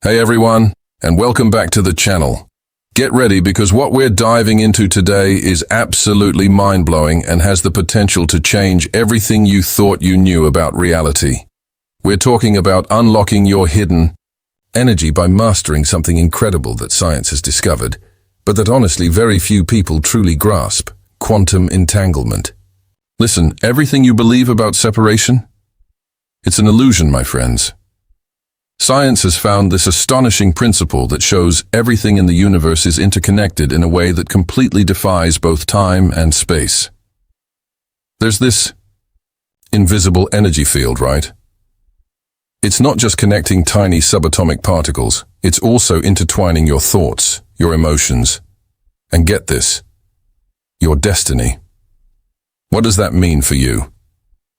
Hey everyone, and welcome back to the channel. Get ready because what we're diving into today is absolutely mind-blowing and has the potential to change everything you thought you knew about reality. We're talking about unlocking your hidden energy by mastering something incredible that science has discovered, but that honestly very few people truly grasp: quantum entanglement. Listen, everything you believe about separation? It's an illusion, my friends. Science has found this astonishing principle that shows everything in the universe is interconnected in a way that completely defies both time and space. There's this invisible energy field, right? It's not just connecting tiny subatomic particles, it's also intertwining your thoughts, your emotions, and get this, your destiny. What does that mean for you?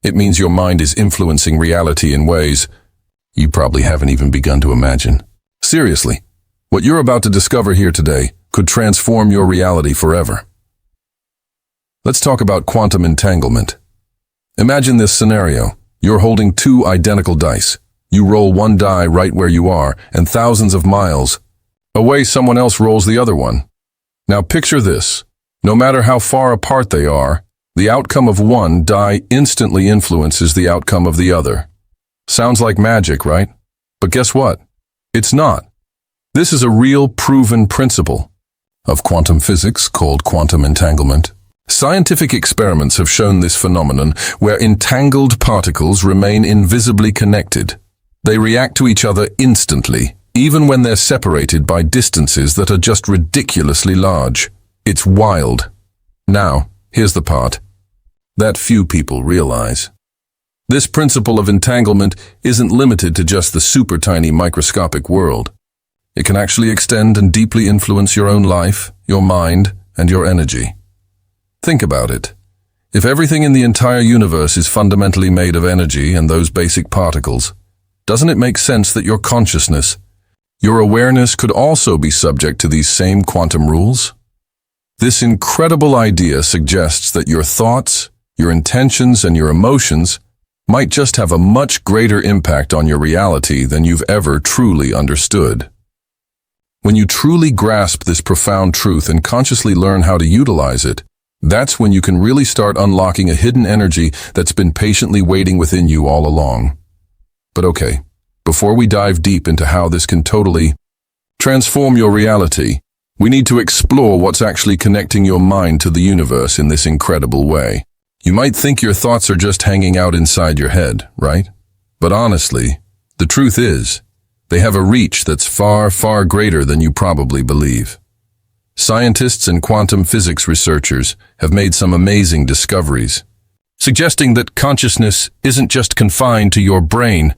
It means your mind is influencing reality in ways you probably haven't even begun to imagine. Seriously, what you're about to discover here today could transform your reality forever. Let's talk about quantum entanglement. Imagine this scenario. You're holding two identical dice. You roll one die right where you are, and thousands of miles away someone else rolls the other one. Now picture this. No matter how far apart they are, the outcome of one die instantly influences the outcome of the other. Sounds like magic, right? But guess what? It's not. This is a real proven principle of quantum physics called quantum entanglement. Scientific experiments have shown this phenomenon where entangled particles remain invisibly connected. They react to each other instantly, even when they're separated by distances that are just ridiculously large. It's wild. Now, here's the part that few people realize. This principle of entanglement isn't limited to just the super tiny microscopic world. It can actually extend and deeply influence your own life, your mind, and your energy. Think about it. If everything in the entire universe is fundamentally made of energy and those basic particles, doesn't it make sense that your consciousness, your awareness could also be subject to these same quantum rules? This incredible idea suggests that your thoughts, your intentions, and your emotions might just have a much greater impact on your reality than you've ever truly understood. When you truly grasp this profound truth and consciously learn how to utilize it, that's when you can really start unlocking a hidden energy that's been patiently waiting within you all along. But okay, before we dive deep into how this can totally transform your reality, we need to explore what's actually connecting your mind to the universe in this incredible way. You might think your thoughts are just hanging out inside your head, right? But honestly, the truth is, they have a reach that's far, far greater than you probably believe. Scientists and quantum physics researchers have made some amazing discoveries, suggesting that consciousness isn't just confined to your brain.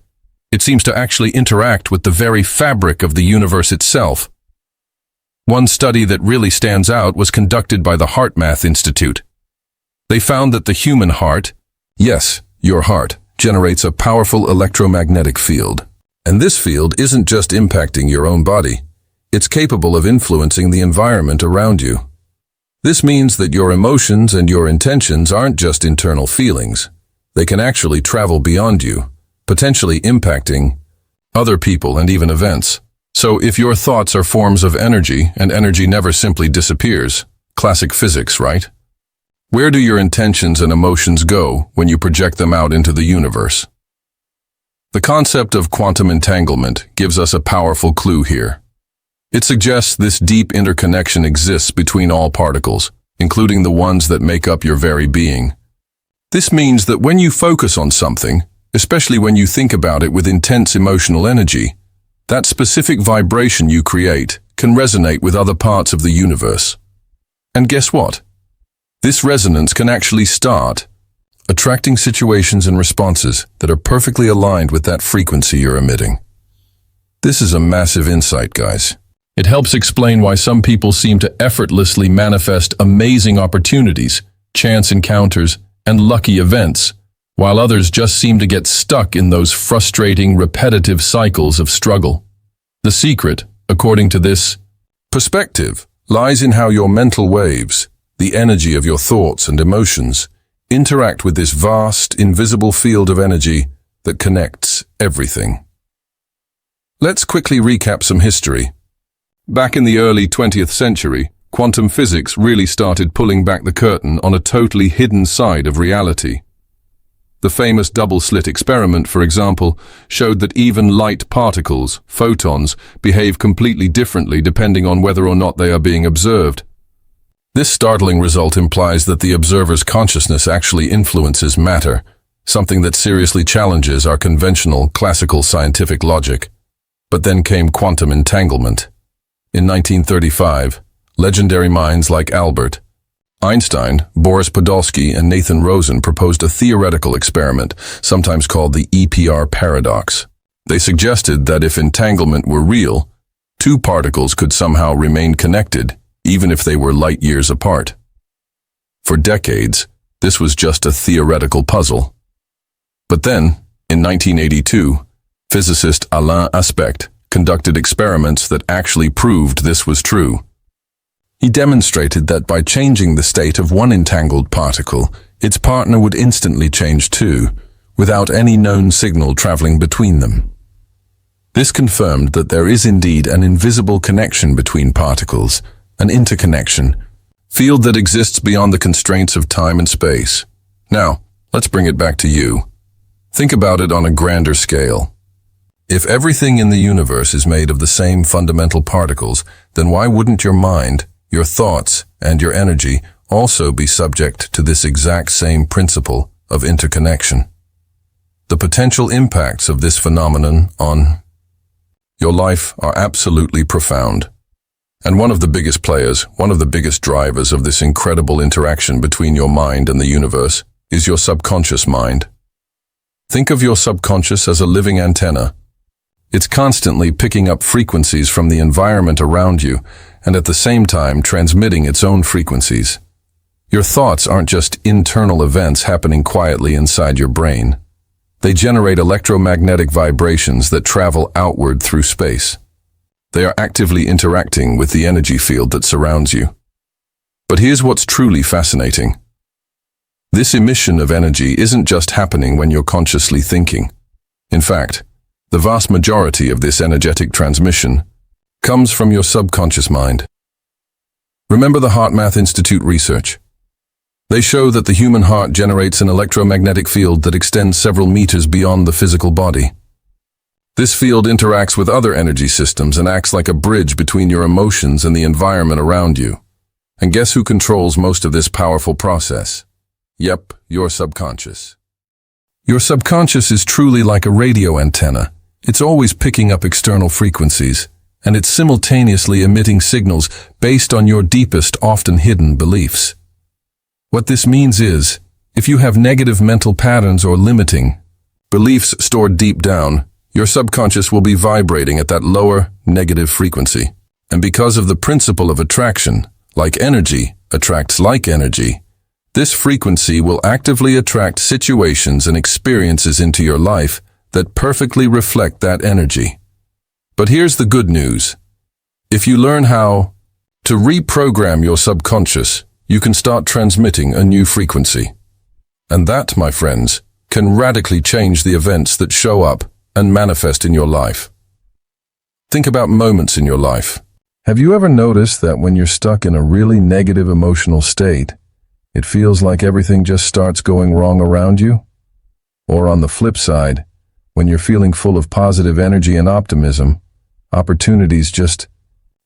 It seems to actually interact with the very fabric of the universe itself. One study that really stands out was conducted by the HeartMath Institute. They found that the human heart, yes, your heart, generates a powerful electromagnetic field. And this field isn't just impacting your own body. It's capable of influencing the environment around you. This means that your emotions and your intentions aren't just internal feelings. They can actually travel beyond you, potentially impacting other people and even events. So if your thoughts are forms of energy, and energy never simply disappears, classic physics, right? Where do your intentions and emotions go when you project them out into the universe? The concept of quantum entanglement gives us a powerful clue here. It suggests this deep interconnection exists between all particles, including the ones that make up your very being. This means that when you focus on something, especially when you think about it with intense emotional energy, that specific vibration you create can resonate with other parts of the universe. And guess what? This resonance can actually start attracting situations and responses that are perfectly aligned with that frequency you're emitting. This is a massive insight, guys. It helps explain why some people seem to effortlessly manifest amazing opportunities, chance encounters, and lucky events, while others just seem to get stuck in those frustrating, repetitive cycles of struggle. The secret, according to this perspective, lies in how your mental waves, the energy of your thoughts and emotions, interact with this vast, invisible field of energy that connects everything. Let's quickly recap some history. Back in the early 20th century, quantum physics really started pulling back the curtain on a totally hidden side of reality. The famous double-slit experiment, for example, showed that even light particles, photons, behave completely differently depending on whether or not they are being observed. This startling result implies that the observer's consciousness actually influences matter, something that seriously challenges our conventional, classical scientific logic. But then came quantum entanglement. In 1935, legendary minds like Albert Einstein, Boris Podolsky, and Nathan Rosen proposed a theoretical experiment, sometimes called the EPR paradox. They suggested that if entanglement were real, two particles could somehow remain connected, even if they were light years apart. For decades, this was just a theoretical puzzle. But then, in 1982, physicist Alain Aspect conducted experiments that actually proved this was true. He demonstrated that by changing the state of one entangled particle, its partner would instantly change too, without any known signal traveling between them. This confirmed that there is indeed an invisible connection between particles, an interconnection, field that exists beyond the constraints of time and space. Now, let's bring it back to you. Think about it on a grander scale. If everything in the universe is made of the same fundamental particles, then why wouldn't your mind, your thoughts, and your energy also be subject to this exact same principle of interconnection? The potential impacts of this phenomenon on your life are absolutely profound. And one of the biggest players, one of the biggest drivers of this incredible interaction between your mind and the universe is your subconscious mind. Think of your subconscious as a living antenna. It's constantly picking up frequencies from the environment around you and at the same time transmitting its own frequencies. Your thoughts aren't just internal events happening quietly inside your brain. They generate electromagnetic vibrations that travel outward through space. They are actively interacting with the energy field that surrounds you. But here's what's truly fascinating. This emission of energy isn't just happening when you're consciously thinking. In fact, the vast majority of this energetic transmission comes from your subconscious mind. Remember the HeartMath Institute research. They show that the human heart generates an electromagnetic field that extends several meters beyond the physical body. This field interacts with other energy systems and acts like a bridge between your emotions and the environment around you. And guess who controls most of this powerful process? Yep, your subconscious. Your subconscious is truly like a radio antenna. It's always picking up external frequencies, and it's simultaneously emitting signals based on your deepest, often hidden beliefs. What this means is, if you have negative mental patterns or limiting beliefs stored deep down, your subconscious will be vibrating at that lower, negative frequency. And because of the principle of attraction, like energy attracts like energy, this frequency will actively attract situations and experiences into your life that perfectly reflect that energy. But here's the good news. If you learn how to reprogram your subconscious, you can start transmitting a new frequency. And that, my friends, can radically change the events that show up and manifest in your life. Think about moments in your life. Have you ever noticed that when you're stuck in a really negative emotional state, it feels like everything just starts going wrong around you? Or on the flip side, when you're feeling full of positive energy and optimism, opportunities just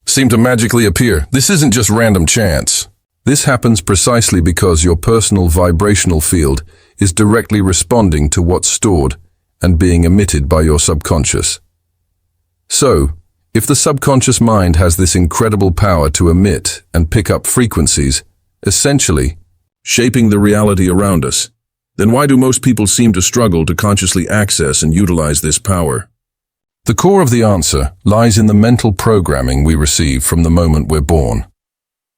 seem to magically appear. This isn't just random chance. This happens precisely because your personal vibrational field is directly responding to what's stored and being emitted by your subconscious. So, if the subconscious mind has this incredible power to emit and pick up frequencies, essentially shaping the reality around us, then why do most people seem to struggle to consciously access and utilize this power? The core of the answer lies in the mental programming we receive from the moment we're born.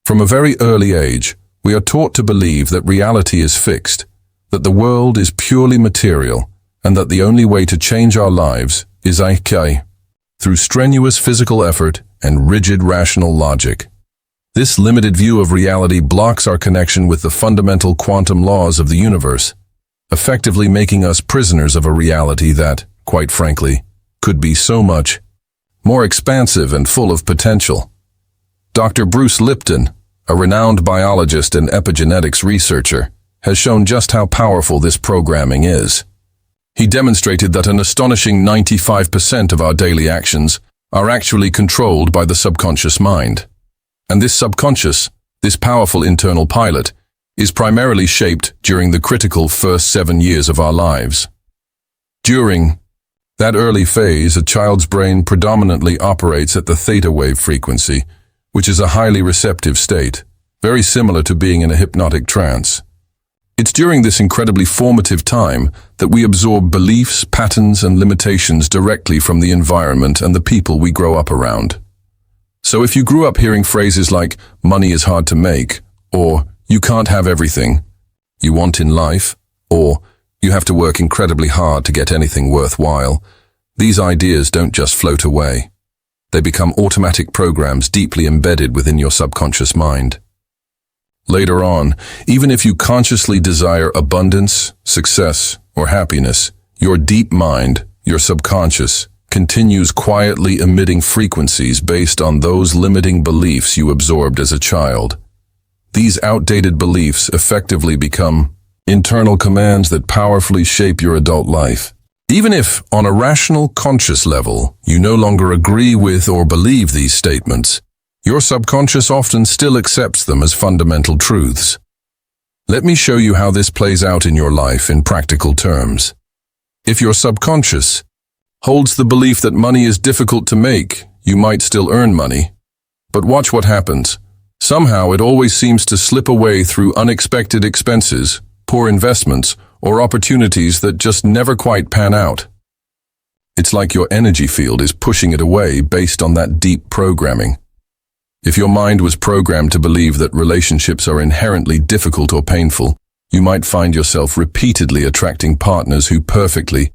From a very early age, we are taught to believe that reality is fixed, that the world is purely material, and that the only way to change our lives is through strenuous physical effort and rigid rational logic. This limited view of reality blocks our connection with the fundamental quantum laws of the universe, effectively making us prisoners of a reality that, quite frankly, could be so much more expansive and full of potential. Dr. Bruce Lipton, a renowned biologist and epigenetics researcher, has shown just how powerful this programming is. He demonstrated that an astonishing 95% of our daily actions are actually controlled by the subconscious mind. And this subconscious, this powerful internal pilot, is primarily shaped during the critical first 7 years of our lives. During that early phase, a child's brain predominantly operates at the theta wave frequency, which is a highly receptive state, very similar to being in a hypnotic trance. It's during this incredibly formative time that we absorb beliefs, patterns, and limitations directly from the environment and the people we grow up around. So if you grew up hearing phrases like, money is hard to make, or you can't have everything you want in life, or you have to work incredibly hard to get anything worthwhile, these ideas don't just float away. They become automatic programs deeply embedded within your subconscious mind. Later on, even if you consciously desire abundance, success, or happiness, your deep mind, your subconscious, continues quietly emitting frequencies based on those limiting beliefs you absorbed as a child. These outdated beliefs effectively become internal commands that powerfully shape your adult life. Even if, on a rational, conscious level, you no longer agree with or believe these statements, your subconscious often still accepts them as fundamental truths. Let me show you how this plays out in your life in practical terms. If your subconscious holds the belief that money is difficult to make, you might still earn money. But watch what happens. Somehow it always seems to slip away through unexpected expenses, poor investments, or opportunities that just never quite pan out. It's like your energy field is pushing it away based on that deep programming. If your mind was programmed to believe that relationships are inherently difficult or painful, you might find yourself repeatedly attracting partners who perfectly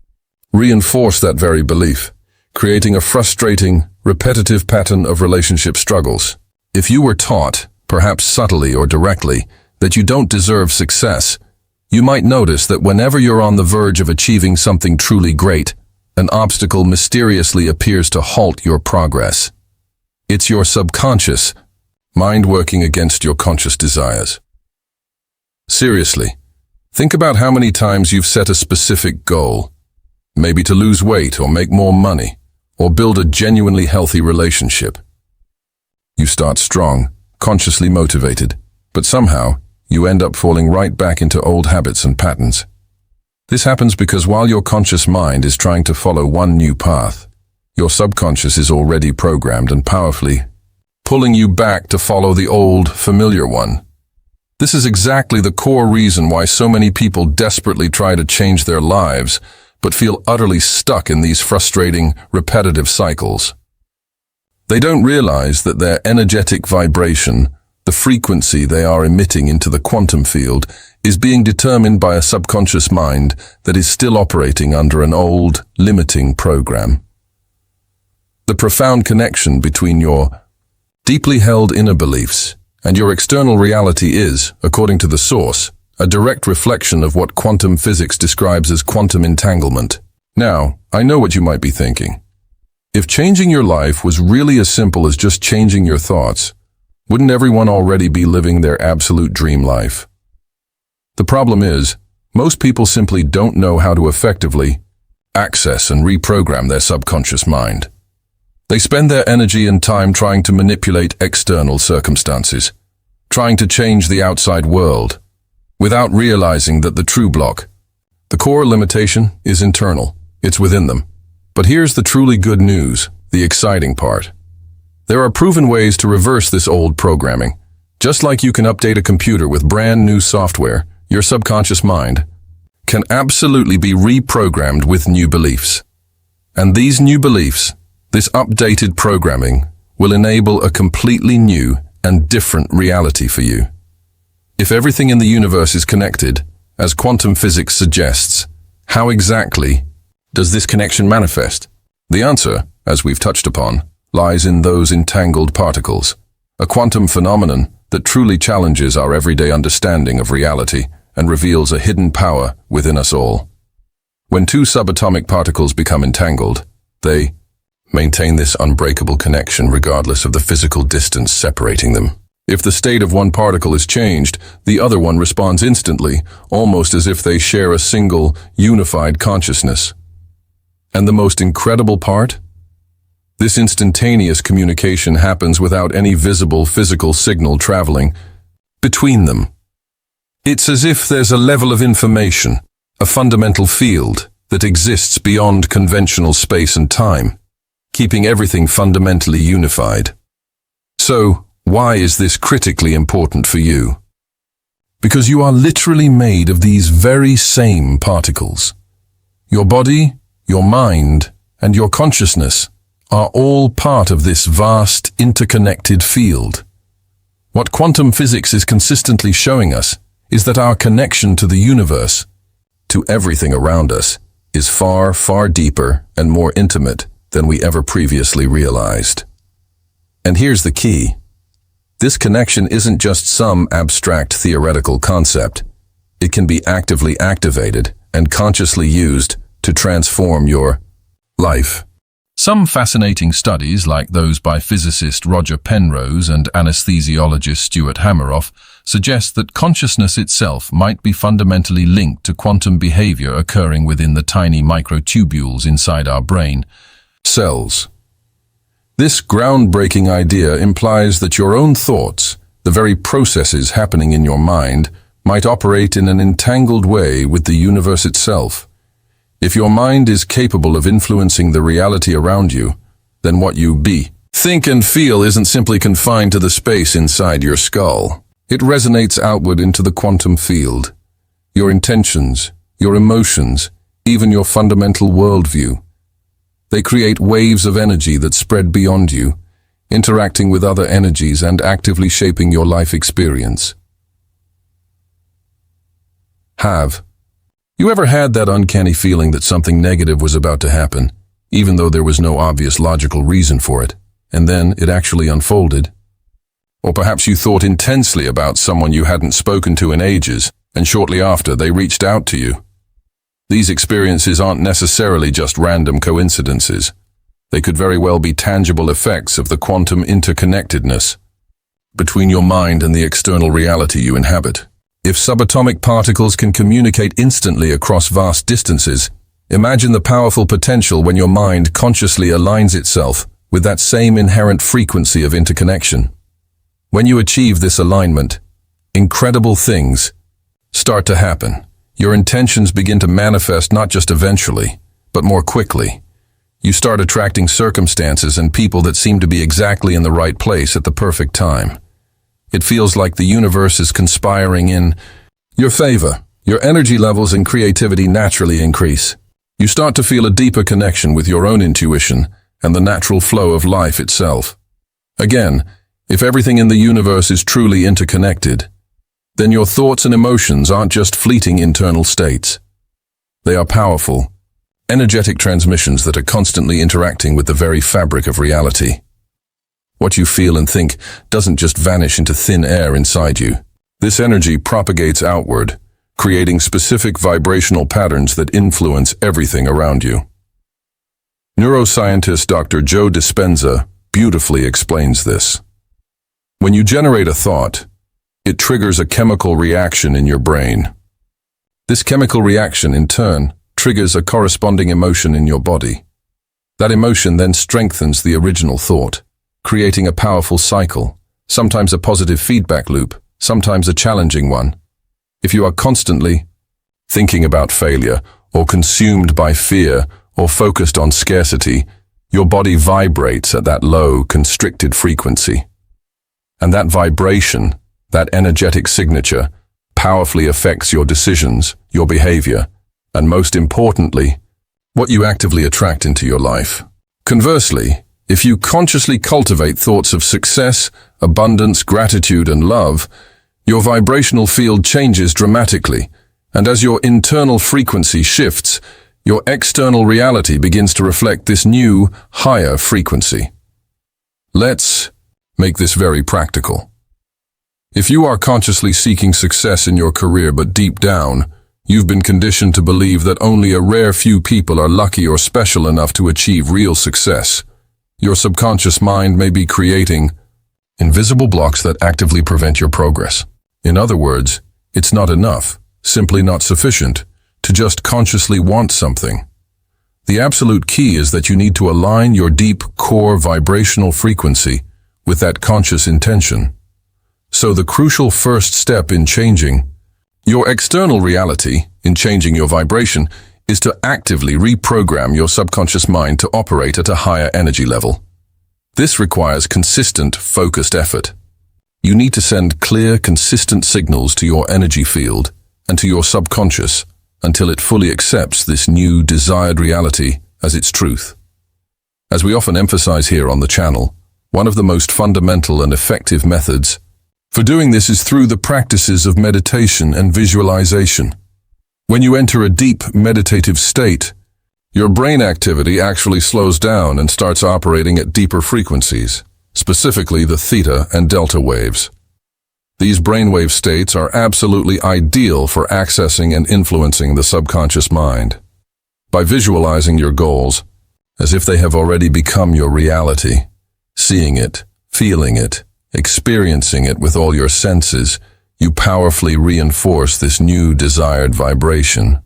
reinforce that very belief, creating a frustrating, repetitive pattern of relationship struggles. If you were taught, perhaps subtly or directly, that you don't deserve success, you might notice that whenever you're on the verge of achieving something truly great, an obstacle mysteriously appears to halt your progress. It's your subconscious mind working against your conscious desires. Seriously, think about how many times you've set a specific goal, maybe to lose weight or make more money, or build a genuinely healthy relationship. You start strong, consciously motivated, but somehow you end up falling right back into old habits and patterns. This happens because while your conscious mind is trying to follow one new path, your subconscious is already programmed and powerfully pulling you back to follow the old, familiar one. This is exactly the core reason why so many people desperately try to change their lives, but feel utterly stuck in these frustrating, repetitive cycles. They don't realize that their energetic vibration, the frequency they are emitting into the quantum field, is being determined by a subconscious mind that is still operating under an old, limiting program. The profound connection between your deeply held inner beliefs and your external reality is, according to the source, a direct reflection of what quantum physics describes as quantum entanglement. Now, I know what you might be thinking. If changing your life was really as simple as just changing your thoughts, wouldn't everyone already be living their absolute dream life? The problem is, most people simply don't know how to effectively access and reprogram their subconscious mind. They spend their energy and time trying to manipulate external circumstances, trying to change the outside world, without realizing that the true block, the core limitation, is internal. It's within them. But here's the truly good news, the exciting part. There are proven ways to reverse this old programming. Just like you can update a computer with brand new software, your subconscious mind can absolutely be reprogrammed with new beliefs. And these new beliefs, this updated programming, will enable a completely new and different reality for you. If everything in the universe is connected, as quantum physics suggests, how exactly does this connection manifest? The answer, as we've touched upon, lies in those entangled particles, a quantum phenomenon that truly challenges our everyday understanding of reality and reveals a hidden power within us all. When two subatomic particles become entangled, they Maintain this unbreakable connection regardless of the physical distance separating them. If the state of one particle is changed, the other one responds instantly, almost as if they share a single, unified consciousness. And the most incredible part? This instantaneous communication happens without any visible physical signal traveling between them. It's as if there's a level of information, a fundamental field, that exists beyond conventional space and time, keeping everything fundamentally unified. So, why is this critically important for you? Because you are literally made of these very same particles. Your body, your mind, and your consciousness are all part of this vast, interconnected field. What quantum physics is consistently showing us is that our connection to the universe, to everything around us, is far, far deeper and more intimate than we ever previously realized. And here's the key. This connection isn't just some abstract theoretical concept. It can be actively activated and consciously used to transform your life. Some fascinating studies, like those by physicist Roger Penrose and anesthesiologist Stuart Hameroff, suggest that consciousness itself might be fundamentally linked to quantum behavior occurring within the tiny microtubules inside our brain, cells. This groundbreaking idea implies that your own thoughts, the very processes happening in your mind, might operate in an entangled way with the universe itself. If your mind is capable of influencing the reality around you, then what you think and feel isn't simply confined to the space inside your skull. It resonates outward into the quantum field. Your intentions, your emotions, even your fundamental worldview. They create waves of energy that spread beyond you, interacting with other energies and actively shaping your life experience. Have you ever had that uncanny feeling that something negative was about to happen, even though there was no obvious logical reason for it, and then it actually unfolded? Or perhaps you thought intensely about someone you hadn't spoken to in ages, and shortly after they reached out to you. These experiences aren't necessarily just random coincidences. They could very well be tangible effects of the quantum interconnectedness between your mind and the external reality you inhabit. If subatomic particles can communicate instantly across vast distances, imagine the powerful potential when your mind consciously aligns itself with that same inherent frequency of interconnection. When you achieve this alignment, incredible things start to happen. Your intentions begin to manifest not just eventually, but more quickly. You start attracting circumstances and people that seem to be exactly in the right place at the perfect time. It feels like the universe is conspiring in your favor. Your energy levels and creativity naturally increase. You start to feel a deeper connection with your own intuition and the natural flow of life itself. Again, if everything in the universe is truly interconnected, then your thoughts and emotions aren't just fleeting internal states. They are powerful, energetic transmissions that are constantly interacting with the very fabric of reality. What you feel and think doesn't just vanish into thin air inside you. This energy propagates outward, creating specific vibrational patterns that influence everything around you. Neuroscientist Dr. Joe Dispenza beautifully explains this. When you generate a thought, it triggers a chemical reaction in your brain. This chemical reaction, in turn, triggers a corresponding emotion in your body. That emotion then strengthens the original thought, creating a powerful cycle, sometimes a positive feedback loop, sometimes a challenging one. If you are constantly thinking about failure, or consumed by fear, or focused on scarcity, your body vibrates at that low, constricted frequency. And that vibration, that energetic signature, powerfully affects your decisions, your behavior, and most importantly, what you actively attract into your life. Conversely, if you consciously cultivate thoughts of success, abundance, gratitude, and love, your vibrational field changes dramatically, and as your internal frequency shifts, your external reality begins to reflect this new, higher frequency. Let's make this very practical. If you are consciously seeking success in your career, but deep down, you've been conditioned to believe that only a rare few people are lucky or special enough to achieve real success, Your subconscious mind may be creating invisible blocks that actively prevent your progress. In other words, it's not enough, simply not sufficient, to just consciously want something. The absolute key is that you need to align your deep core vibrational frequency with that conscious intention. So the crucial first step in changing your external reality, in changing your vibration, is to actively reprogram your subconscious mind to operate at a higher energy level. This requires consistent, focused effort. You need to send clear, consistent signals to your energy field and to your subconscious until it fully accepts this new, desired reality as its truth. As we often emphasize here on the channel, one of the most fundamental and effective methods for doing this is through the practices of meditation and visualization. When you enter a deep meditative state, your brain activity actually slows down and starts operating at deeper frequencies, specifically the theta and delta waves. These brainwave states are absolutely ideal for accessing and influencing the subconscious mind. By visualizing your goals as if they have already become your reality, seeing it, feeling it, experiencing it with all your senses, you powerfully reinforce this new desired vibration.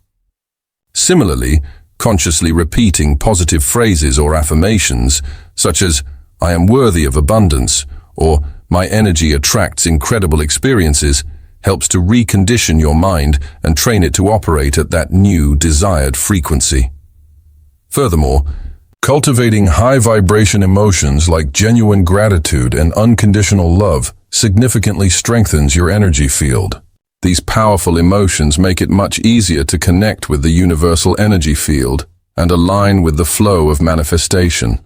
Similarly, consciously repeating positive phrases or affirmations, such as, "I am worthy of abundance," or "My energy attracts incredible experiences," helps to recondition your mind and train it to operate at that new desired frequency. Furthermore, cultivating high vibration emotions like genuine gratitude and unconditional love significantly strengthens your energy field. These powerful emotions make it much easier to connect with the universal energy field and align with the flow of manifestation.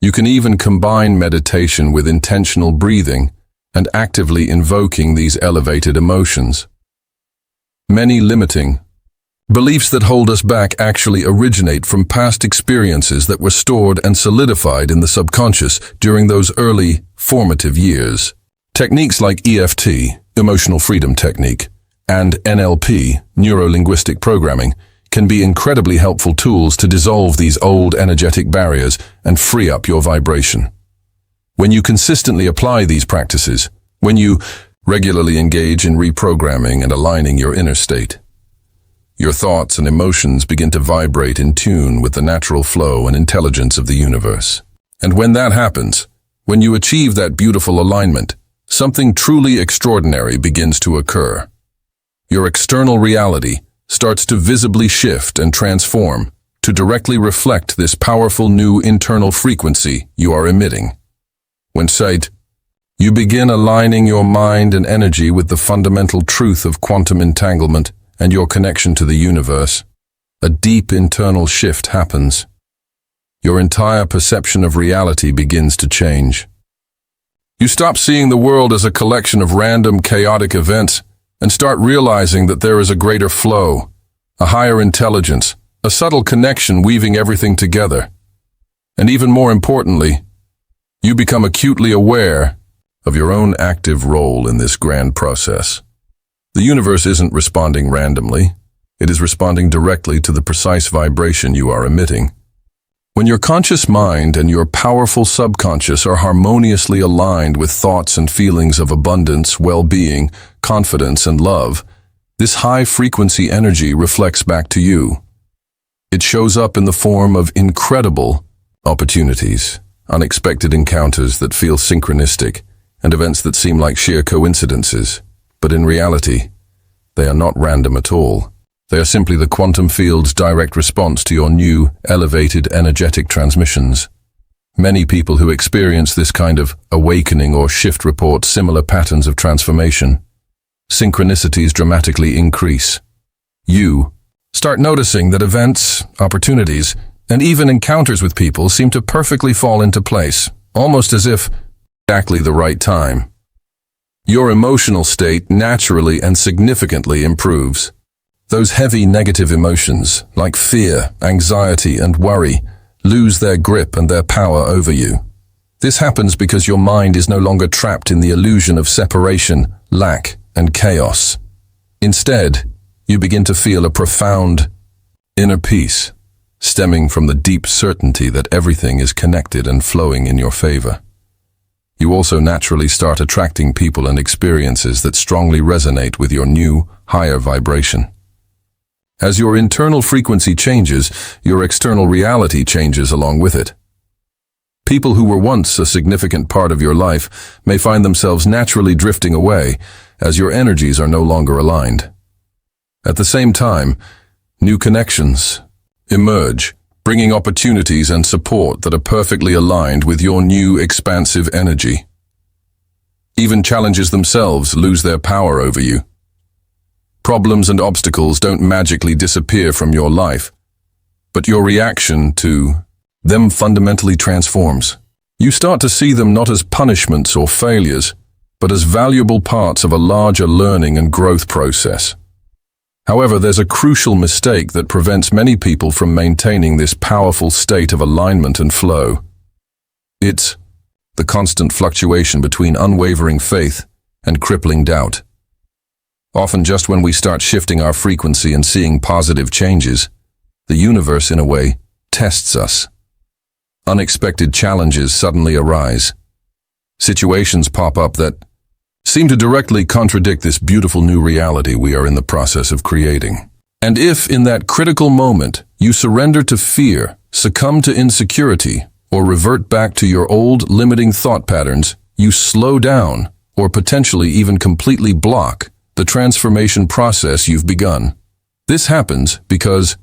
You can even combine meditation with intentional breathing and actively invoking these elevated emotions. Many limiting beliefs that hold us back actually originate from past experiences that were stored and solidified in the subconscious during those early, formative years. Techniques like EFT, Emotional Freedom Technique, and NLP, Neuro-Linguistic Programming, can be incredibly helpful tools to dissolve these old energetic barriers and free up your vibration. When you consistently apply these practices, when you regularly engage in reprogramming and aligning your inner state, your thoughts and emotions begin to vibrate in tune with the natural flow and intelligence of the universe. And when that happens, when you achieve that beautiful alignment, something truly extraordinary begins to occur. Your external reality starts to visibly shift and transform to directly reflect this powerful new internal frequency you are emitting. When said, you begin aligning your mind and energy with the fundamental truth of quantum entanglement and your connection to the universe. A deep internal shift happens. Your entire perception of reality begins to change. You stop seeing the world as a collection of random, chaotic events and start realizing that there is a greater flow, a higher intelligence, a subtle connection weaving everything together. And even more importantly, you become acutely aware of your own active role in this grand process. The universe isn't responding randomly. It is responding directly to the precise vibration you are emitting. When your conscious mind and your powerful subconscious are harmoniously aligned with thoughts and feelings of abundance, well-being, confidence, and love, this high-frequency energy reflects back to you. It shows up in the form of incredible opportunities, unexpected encounters that feel synchronistic, and events that seem like sheer coincidences. But in reality, they are not random at all. They are simply the quantum field's direct response to your new, elevated, energetic transmissions. Many people who experience this kind of awakening or shift report similar patterns of transformation. Synchronicities dramatically increase. You start noticing that events, opportunities, and even encounters with people seem to perfectly fall into place, almost as if exactly the right time. Your emotional state naturally and significantly improves. Those heavy negative emotions, like fear, anxiety, and worry, lose their grip and their power over you. This happens because your mind is no longer trapped in the illusion of separation, lack, and chaos. Instead, you begin to feel a profound inner peace, stemming from the deep certainty that everything is connected and flowing in your favor. You also naturally start attracting people and experiences that strongly resonate with your new, higher vibration. As your internal frequency changes, your external reality changes along with it. People who were once a significant part of your life may find themselves naturally drifting away as your energies are no longer aligned. At the same time, new connections emerge, bringing opportunities and support that are perfectly aligned with your new expansive energy. Even challenges themselves lose their power over you. Problems and obstacles don't magically disappear from your life, but your reaction to them fundamentally transforms. You start to see them not as punishments or failures, but as valuable parts of a larger learning and growth process. However, there's a crucial mistake that prevents many people from maintaining this powerful state of alignment and flow. It's the constant fluctuation between unwavering faith and crippling doubt. Often just when we start shifting our frequency and seeing positive changes, the universe, in a way, tests us. Unexpected challenges suddenly arise. Situations pop up that seem to directly contradict this beautiful new reality we are in the process of creating. And if, in that critical moment, you surrender to fear, succumb to insecurity, or revert back to your old limiting thought patterns, you slow down, or potentially even completely block, the transformation process you've begun. This happens because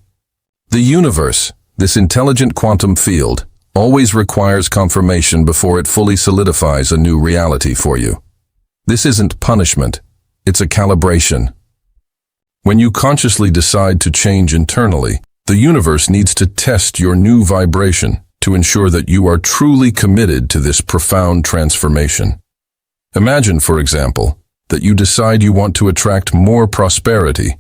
the universe, this intelligent quantum field, always requires confirmation before it fully solidifies a new reality for you. This isn't punishment, it's a calibration. When you consciously decide to change internally, the universe needs to test your new vibration to ensure that you are truly committed to this profound transformation. Imagine, for example, that you decide you want to attract more prosperity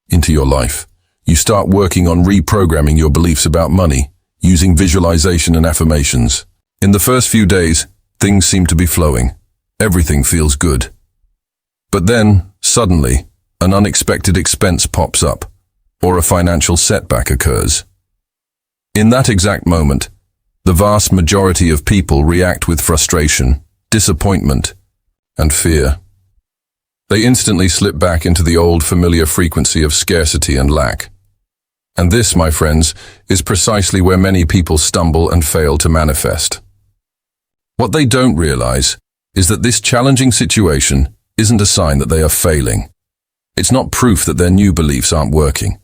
into your life. You start working on reprogramming your beliefs about money, using visualization and affirmations. In the first few days, things seem to be flowing. Everything feels good. But then, suddenly, an unexpected expense pops up, or a financial setback occurs. In that exact moment, the vast majority of people react with frustration, disappointment, and fear. They instantly slip back into the old familiar frequency of scarcity and lack. And this, my friends, is precisely where many people stumble and fail to manifest. What they don't realize is that this challenging situation isn't a sign that they are failing. It's not proof that their new beliefs aren't working.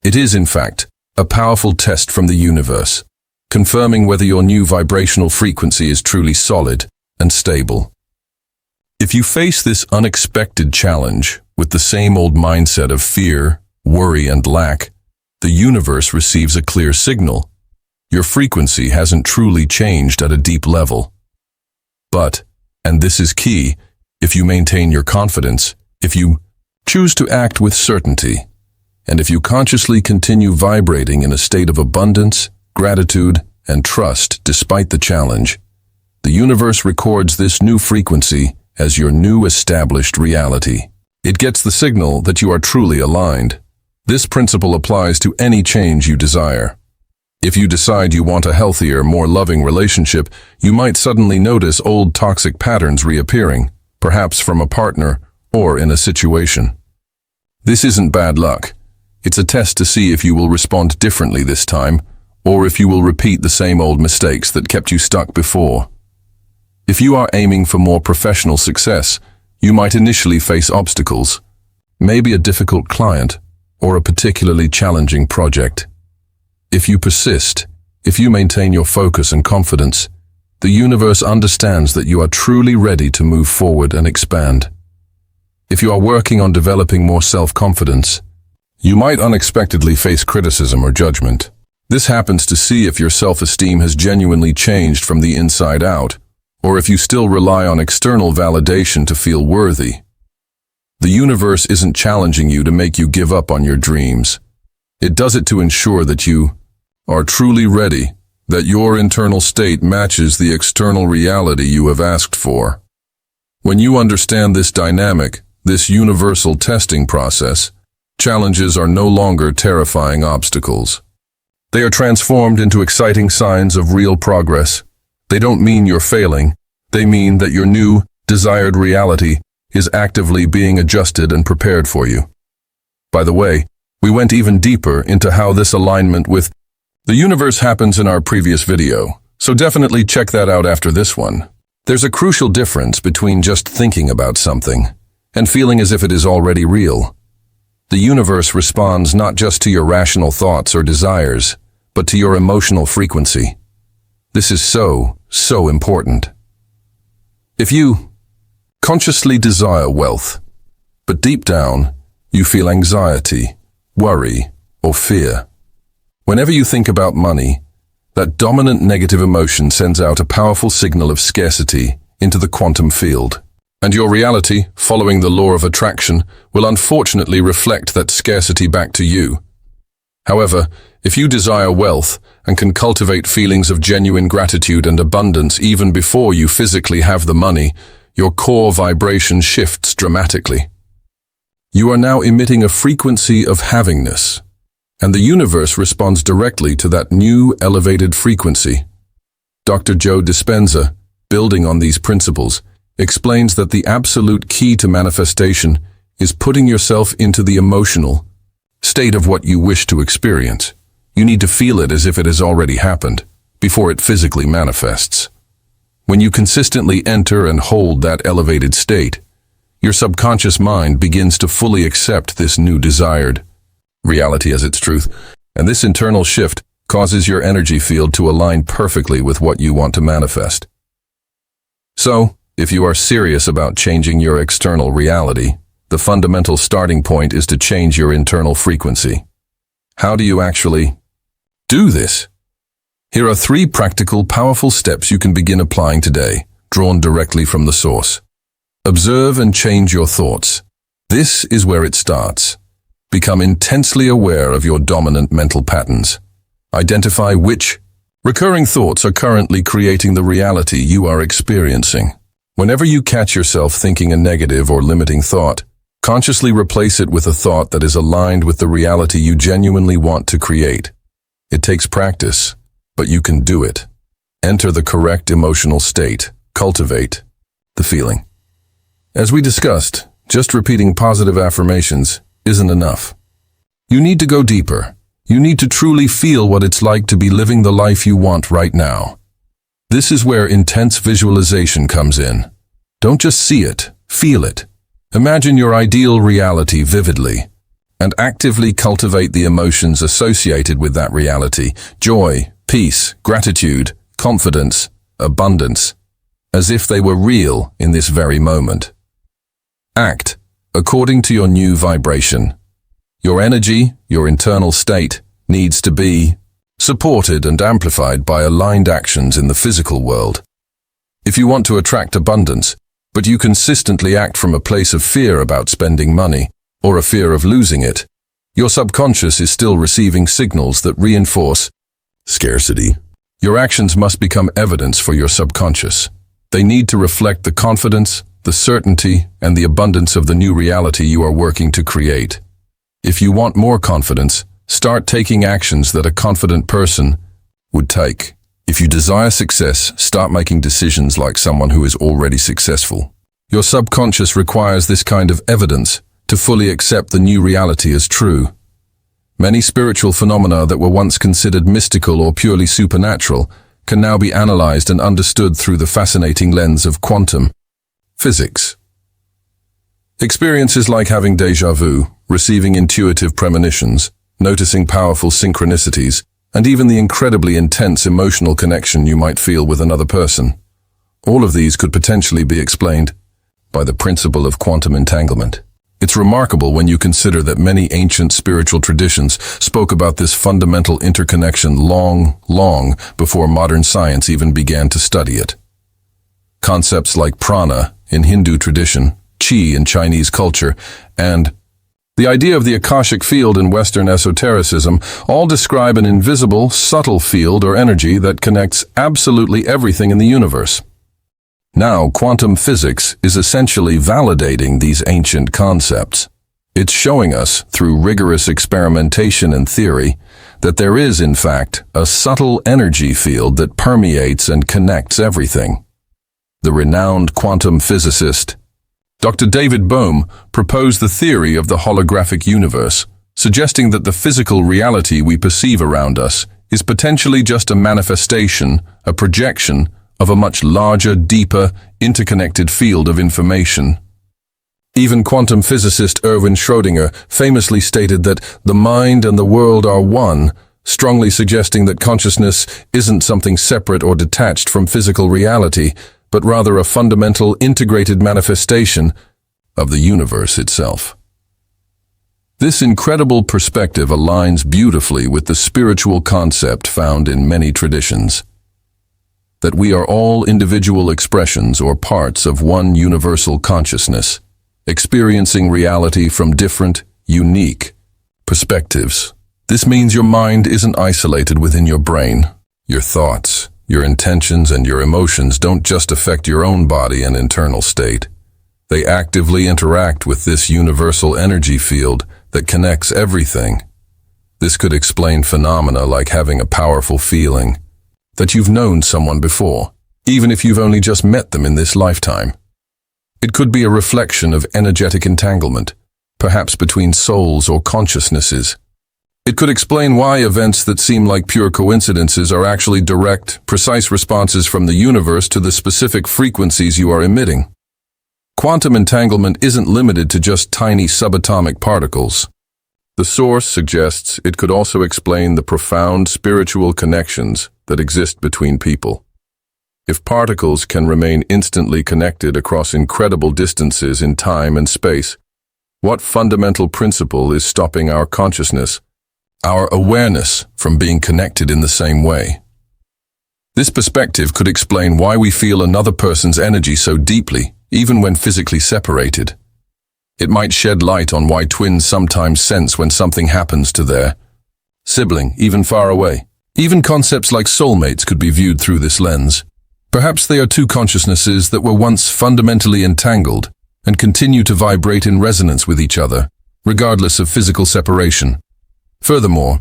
It is, in fact, a powerful test from the universe, confirming whether your new vibrational frequency is truly solid and stable. If you face this unexpected challenge with the same old mindset of fear, worry, and lack, the universe receives a clear signal. Your frequency hasn't truly changed at a deep level. But, and this is key, if you maintain your confidence, if you choose to act with certainty, and if you consciously continue vibrating in a state of abundance, gratitude, and trust despite the challenge, the universe records this new frequency as your new established reality. It gets the signal that you are truly aligned. This principle applies to any change you desire. If you decide you want a healthier, more loving relationship, you might suddenly notice old toxic patterns reappearing, perhaps from a partner or in a situation. This isn't bad luck. It's a test to see if you will respond differently this time, or if you will repeat the same old mistakes that kept you stuck before. If you are aiming for more professional success, you might initially face obstacles, maybe a difficult client, or a particularly challenging project. If you persist, if you maintain your focus and confidence, the universe understands that you are truly ready to move forward and expand. If you are working on developing more self-confidence, you might unexpectedly face criticism or judgment. This happens to see if your self-esteem has genuinely changed from the inside out, or if you still rely on external validation to feel worthy. The universe isn't challenging you to make you give up on your dreams. It does it to ensure that you are truly ready, that your internal state matches the external reality you have asked for. When you understand this dynamic, this universal testing process, challenges are no longer terrifying obstacles. They are transformed into exciting signs of real progress. They don't mean you're failing. They mean that your new, desired reality is actively being adjusted and prepared for you. By the way, we went even deeper into how this alignment with the universe happens in our previous video, so definitely check that out after this one. There's a crucial difference between just thinking about something and feeling as if it is already real. The universe responds not just to your rational thoughts or desires, but to your emotional frequency. This is so important. If you consciously desire wealth, but deep down you feel anxiety, worry, or fear, whenever you think about money, that dominant negative emotion sends out a powerful signal of scarcity into the quantum field. And your reality, following the law of attraction, will unfortunately reflect that scarcity back to you. However, if you desire wealth and can cultivate feelings of genuine gratitude and abundance even before you physically have the money, your core vibration shifts dramatically. You are now emitting a frequency of havingness, and the universe responds directly to that new, elevated frequency. Dr. Joe Dispenza, building on these principles, explains that the absolute key to manifestation is putting yourself into the emotional state of what you wish to experience. You need to feel it as if it has already happened, before it physically manifests. When you consistently enter and hold that elevated state, your subconscious mind begins to fully accept this new desired reality as its truth, and this internal shift causes your energy field to align perfectly with what you want to manifest. So, if you are serious about changing your external reality, the fundamental starting point is to change your internal frequency. How do you actually do this? Here are 3 practical, powerful steps you can begin applying today, drawn directly from the source. Observe and change your thoughts. This is where it starts. Become intensely aware of your dominant mental patterns. Identify which recurring thoughts are currently creating the reality you are experiencing. Whenever you catch yourself thinking a negative or limiting thought, consciously replace it with a thought that is aligned with the reality you genuinely want to create. It takes practice, but you can do it. Enter the correct emotional state. Cultivate the feeling. As we discussed, just repeating positive affirmations isn't enough. You need to go deeper. You need to truly feel what it's like to be living the life you want right now. This is where intense visualization comes in. Don't just see it, feel it. Imagine your ideal reality vividly, and actively cultivate the emotions associated with that reality: joy, peace, gratitude, confidence, abundance, as if they were real in this very moment. Act according to your new vibration. Your energy, your internal state, needs to be supported and amplified by aligned actions in the physical world. If you want to attract abundance, but you consistently act from a place of fear about spending money, or a fear of losing it, your subconscious is still receiving signals that reinforce scarcity. Your actions must become evidence for your subconscious. They need to reflect the confidence, the certainty, and the abundance of the new reality you are working to create. If you want more confidence, start taking actions that a confident person would take. If you desire success, start making decisions like someone who is already successful. Your subconscious requires this kind of evidence to fully accept the new reality as true. Many spiritual phenomena that were once considered mystical or purely supernatural can now be analyzed and understood through the fascinating lens of quantum physics. Experiences like having déjà vu, receiving intuitive premonitions, noticing powerful synchronicities, and even the incredibly intense emotional connection you might feel with another person. All of these could potentially be explained by the principle of quantum entanglement. It's remarkable when you consider that many ancient spiritual traditions spoke about this fundamental interconnection long before modern science even began to study it. Concepts like prana in Hindu tradition, chi in Chinese culture, and the idea of the Akashic field in Western esotericism all describe an invisible, subtle field or energy that connects absolutely everything in the universe. Now, quantum physics is essentially validating these ancient concepts. It's showing us, through rigorous experimentation and theory, that there is, in fact, a subtle energy field that permeates and connects everything. The renowned quantum physicist, Dr. David Bohm, proposed the theory of the holographic universe, suggesting that the physical reality we perceive around us is potentially just a manifestation, a projection, of a much larger, deeper, interconnected field of information. Even quantum physicist Erwin Schrödinger famously stated that the mind and the world are one, strongly suggesting that consciousness isn't something separate or detached from physical reality, but rather a fundamental, integrated manifestation of the universe itself. This incredible perspective aligns beautifully with the spiritual concept found in many traditions, that we are all individual expressions or parts of one universal consciousness, experiencing reality from different, unique perspectives. This means your mind isn't isolated within your brain. Your thoughts, your intentions, and your emotions don't just affect your own body and internal state. They actively interact with this universal energy field that connects everything. This could explain phenomena like having a powerful feeling that you've known someone before, even if you've only just met them in this lifetime. It could be a reflection of energetic entanglement, perhaps between souls or consciousnesses. It could explain why events that seem like pure coincidences are actually direct, precise responses from the universe to the specific frequencies you are emitting. Quantum entanglement isn't limited to just tiny subatomic particles. The source suggests it could also explain the profound spiritual connections that exist between people. If particles can remain instantly connected across incredible distances in time and space, what fundamental principle is stopping our consciousness, our awareness, from being connected in the same way? This perspective could explain why we feel another person's energy so deeply, even when physically separated. It might shed light on why twins sometimes sense when something happens to their sibling, even far away. Even concepts like soulmates could be viewed through this lens. Perhaps they are two consciousnesses that were once fundamentally entangled and continue to vibrate in resonance with each other, regardless of physical separation. Furthermore,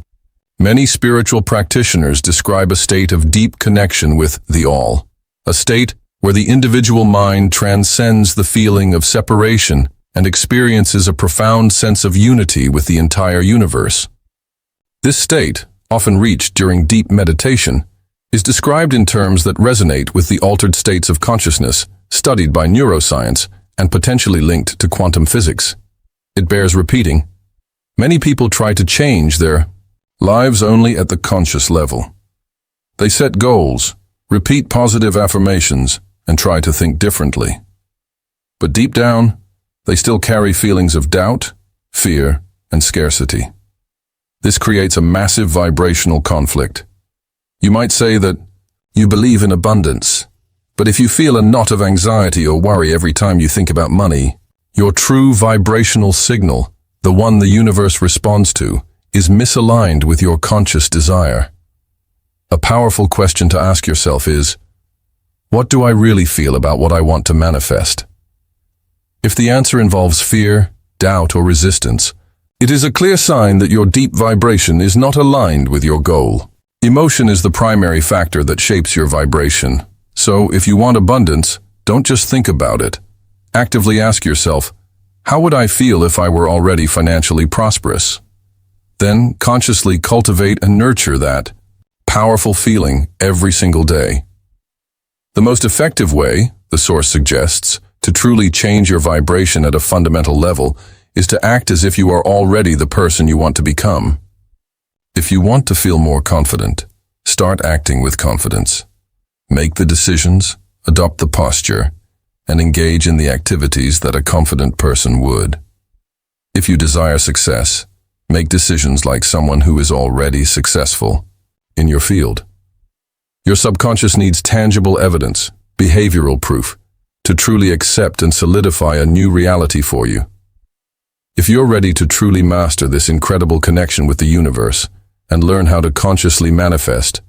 many spiritual practitioners describe a state of deep connection with the All, a state where the individual mind transcends the feeling of separation and experiences a profound sense of unity with the entire universe. This state, often reached during deep meditation, is described in terms that resonate with the altered states of consciousness studied by neuroscience and potentially linked to quantum physics. It bears repeating. Many people try to change their lives only at the conscious level. They set goals, repeat positive affirmations, and try to think differently. But deep down, they still carry feelings of doubt, fear, and scarcity. This creates a massive vibrational conflict. You might say that you believe in abundance, but if you feel a knot of anxiety or worry every time you think about money, your true vibrational signal, the one the universe responds to, is misaligned with your conscious desire. A powerful question to ask yourself is, what do I really feel about what I want to manifest? If the answer involves fear, doubt, or resistance, it is a clear sign that your deep vibration is not aligned with your goal. Emotion is the primary factor that shapes your vibration. So, if you want abundance, don't just think about it. Actively ask yourself, how would I feel if I were already financially prosperous? Then, consciously cultivate and nurture that powerful feeling every single day. The most effective way, the source suggests, to truly change your vibration at a fundamental level is to act as if you are already the person you want to become. If you want to feel more confident, start acting with confidence. Make the decisions, adopt the posture, and engage in the activities that a confident person would. If you desire success, make decisions like someone who is already successful in your field. Your subconscious needs tangible evidence, behavioral proof, to truly accept and solidify a new reality for you. If you're ready to truly master this incredible connection with the universe and learn how to consciously manifest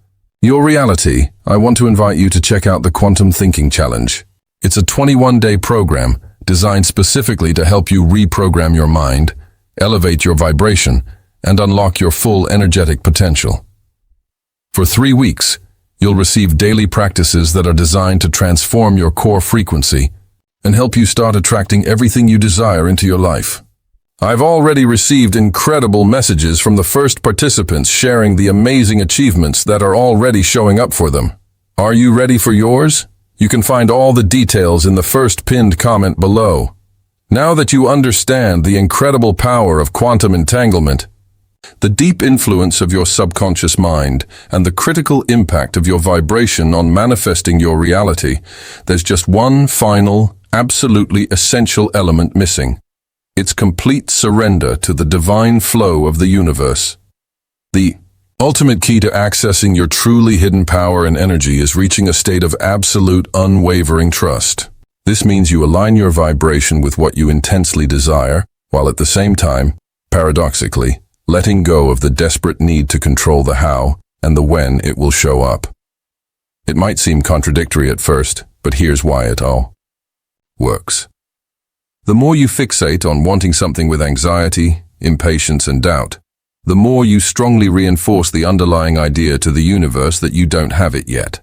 your reality, I want to invite you to check out the Quantum Thinking Challenge. It's a 21-day program designed specifically to help you reprogram your mind, elevate your vibration, and unlock your full energetic potential. For 3 weeks, you'll receive daily practices that are designed to transform your core frequency and help you start attracting everything you desire into your life. I've already received incredible messages from the first participants sharing the amazing achievements that are already showing up for them. Are you ready for yours? You can find all the details in the first pinned comment below. Now that you understand the incredible power of quantum entanglement, the deep influence of your subconscious mind, and the critical impact of your vibration on manifesting your reality, there's just one final, absolutely essential element missing. It's complete surrender to the divine flow of the universe. The ultimate key to accessing your truly hidden power and energy is reaching a state of absolute, unwavering trust. This means you align your vibration with what you intensely desire, while at the same time, paradoxically, letting go of the desperate need to control the how and the when it will show up. It might seem contradictory at first, but here's why it all works. The more you fixate on wanting something with anxiety, impatience, and doubt, the more you strongly reinforce the underlying idea to the universe that you don't have it yet.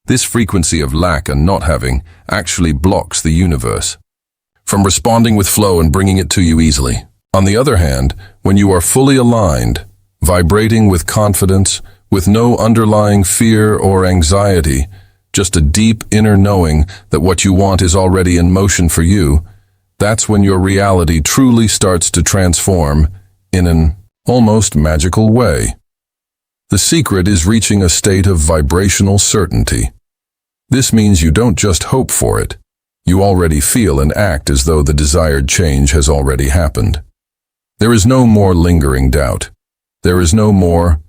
This frequency of lack and not having actually blocks the universe from responding with flow and bringing it to you easily. On the other hand, when you are fully aligned, vibrating with confidence, with no underlying fear or anxiety, just a deep inner knowing that what you want is already in motion for you, that's when your reality truly starts to transform in an almost magical way. The secret is reaching a state of vibrational certainty. This means you don't just hope for it. You already feel and act as though the desired change has already happened. There is no more lingering doubt. There is no more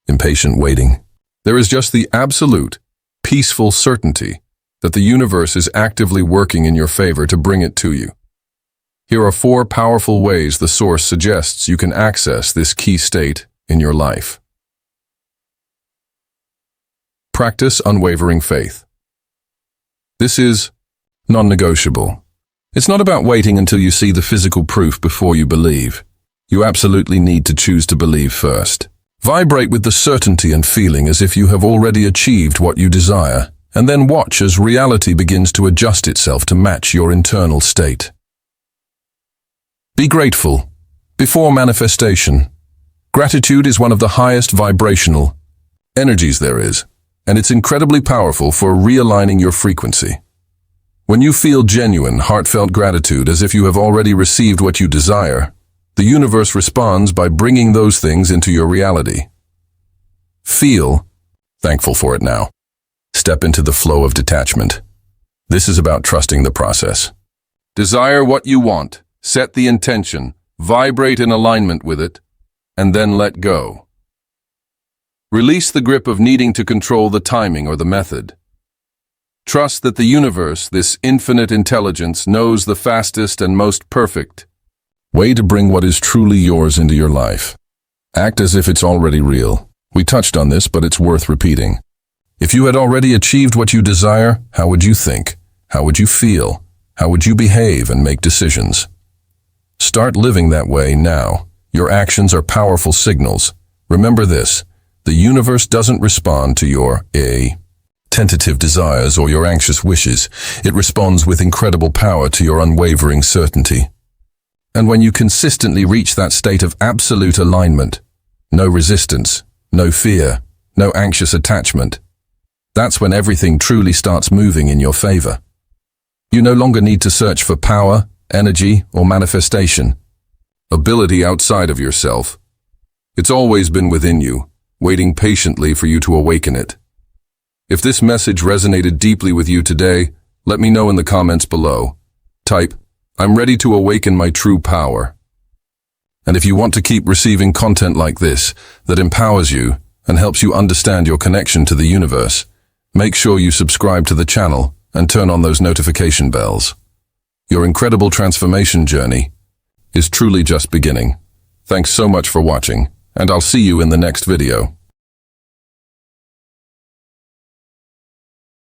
impatient waiting. There is just the absolute, peaceful certainty that the universe is actively working in your favor to bring it to you. Here are 4 powerful ways the source suggests you can access this key state in your life. Practice unwavering faith. This is non-negotiable. It's not about waiting until you see the physical proof before you believe. You absolutely need to choose to believe first. Vibrate with the certainty and feeling as if you have already achieved what you desire, and then watch as reality begins to adjust itself to match your internal state. Be grateful. Before manifestation, gratitude is one of the highest vibrational energies there is, and it's incredibly powerful for realigning your frequency. When you feel genuine, heartfelt gratitude as if you have already received what you desire, the universe responds by bringing those things into your reality. Feel thankful for it now. Step into the flow of detachment. This is about trusting the process. Desire what you want. Set the intention, vibrate in alignment with it, and then let go. Release the grip of needing to control the timing or the method. Trust that the universe, this infinite intelligence, knows the fastest and most perfect way to bring what is truly yours into your life. Act as if it's already real. We touched on this, but it's worth repeating. If you had already achieved what you desire, how would you think? How would you feel? How would you behave and make decisions? Start living that way now. Your actions are powerful signals. Remember this, the universe doesn't respond to your tentative desires or your anxious wishes. It responds with incredible power to your unwavering certainty. And when you consistently reach that state of absolute alignment, no resistance, no fear, no anxious attachment, that's when everything truly starts moving in your favor. You no longer need to search for power, energy, or manifestation, ability outside of yourself. It's always been within you, waiting patiently for you to awaken it. If this message resonated deeply with you today, let me know in the comments below. Type, "I'm ready to awaken my true power." And if you want to keep receiving content like this that empowers you and helps you understand your connection to the universe, make sure you subscribe to the channel and turn on those notification bells. Your incredible transformation journey is truly just beginning. Thanks so much for watching, and I'll see you in the next video.